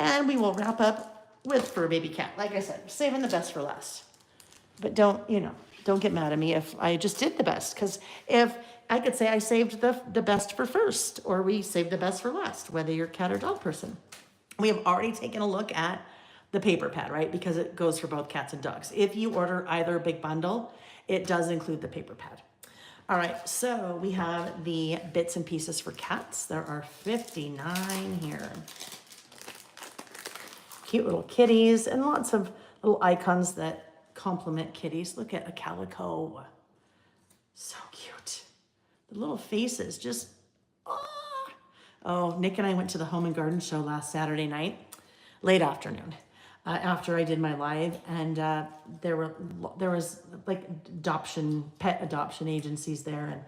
And we will wrap up with fur baby cat. Like I said, saving the best for last. But don't get mad at me if I just did the best. Because if I could say I saved the best for first, or we saved the best for last, whether you're a cat or dog person. We have already taken a look at the paper pad, right? Because it goes for both cats and dogs. If you order either big bundle, it does include the paper pad. All right, so we have the bits and pieces for cats. There are 59 here. Cute little kitties and lots of little icons that complement kitties. Look at a calico. So cute. The little faces just, oh, Nick and I went to the Home and Garden Show last Saturday night, late afternoon, after I did my live, and there was like pet adoption agencies there, and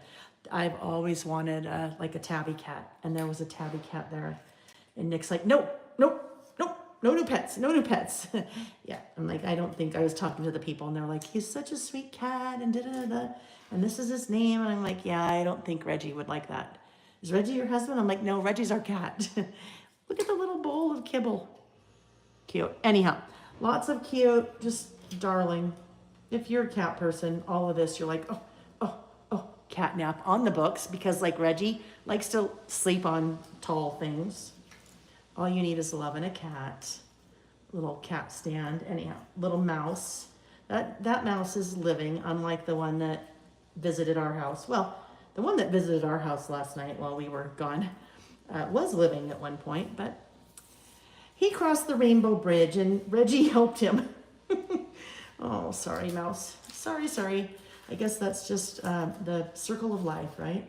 I've always wanted like a tabby cat, and there was a tabby cat there, and Nick's like, nope, no new pets. Yeah, I'm like, I don't think, I was talking to the people and they're like, he's such a sweet cat and da-da-da-da, and this is his name. And I'm like, yeah, I don't think Reggie would like that. Is Reggie your husband? I'm like, no, Reggie's our cat. Look at the little bowl of kibble. Cute. Anyhow, lots of cute, just darling. If you're a cat person, all of this, you're like, oh, cat nap on the books, because like Reggie likes to sleep on tall things. All you need is love and a cat. Little cat stand. Anyhow, little mouse. That mouse is living, unlike the one that visited our house. Well, the one that visited our house last night while we were gone was living at one point, but he crossed the Rainbow Bridge and Reggie helped him. Oh, sorry, mouse. Sorry. I guess that's just the circle of life, right?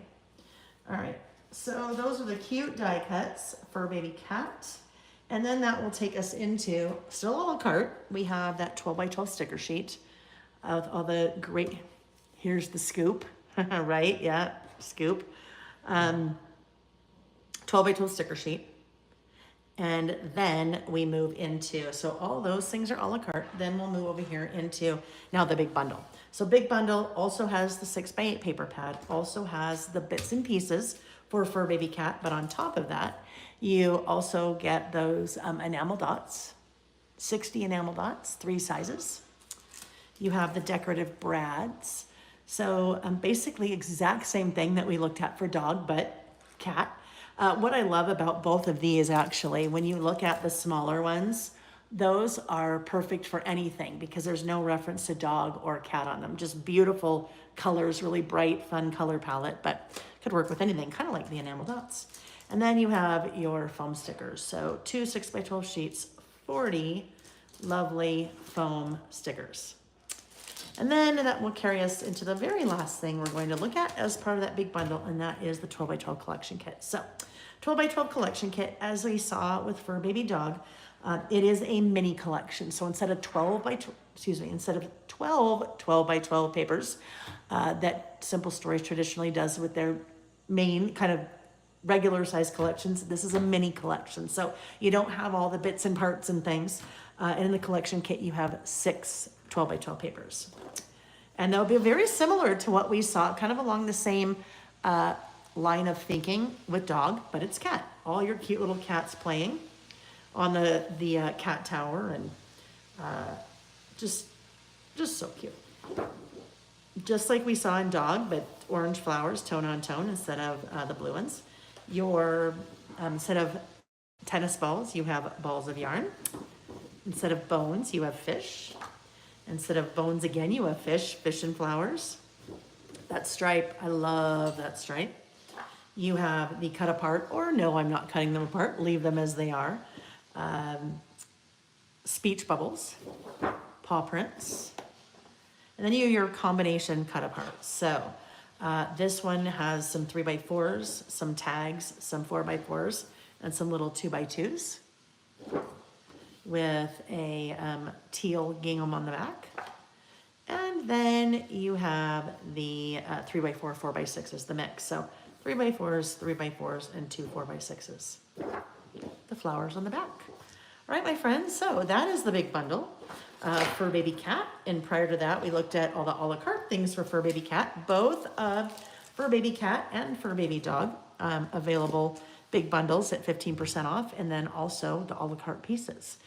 All right. So those are the cute die cuts for baby cat. And then that will take us into, still a la carte, we have that 12 by 12 sticker sheet of all the great, here's the scoop, right? Yeah, scoop. 12 by 12 sticker sheet. And then we move into, so all those things are a la carte. Then we'll move over here into now the big bundle. So big bundle also has the 6x8 paper pad, also has the bits and pieces for fur baby cat. But on top of that, you also get those enamel dots, 60 enamel dots, 3 sizes. You have the decorative brads. So basically exact same thing that we looked at for dog, but cat. What I love about both of these, actually, when you look at the smaller ones, those are perfect for anything because there's no reference to dog or cat on them. Just beautiful colors, really bright, fun color palette, but could work with anything, kind of like the enamel dots. And then you have your foam stickers. So 2 6x12 sheets, 40 lovely foam stickers. And then that will carry us into the very last thing we're going to look at as part of that big bundle, and that is the 12 by 12 collection kit. So 12 by 12 collection kit, as we saw with Fur Baby Dog, it is a mini collection. So instead of 12 by 12 by 12 papers that Simple Stories traditionally does with their main kind of regular size collections, this is a mini collection. So you don't have all the bits and parts and things. And in the collection kit, you have 6 12 by 12 papers. And they'll be very similar to what we saw, kind of along the same line of thinking with dog, but it's cat. All your cute little cats playing on the cat tower, and just so cute. Just like we saw in dog, but orange flowers, tone on tone instead of the blue ones. Your instead of tennis balls, you have balls of yarn. Instead of bones, you have fish. Instead of bones again, you have fish and flowers. That stripe, I love that stripe. You have the cut apart, or no, I'm not cutting them apart, leave them as they are. Speech bubbles, paw prints, and then you have your combination cut apart. So this one has some 3x4s, some tags, some 4x4s, and some little 2x2s. With a teal gingham on the back. And then you have the 3x4, 4x6s, the mix. So 3x4s, 3x4s, and 2 4x6s. The flowers on the back. All right, my friends, so that is the big bundle for baby cat. And prior to that, we looked at all the a la carte things for baby cat, both for baby cat and for baby dog, available big bundles at 15% off, and then also the a la carte pieces.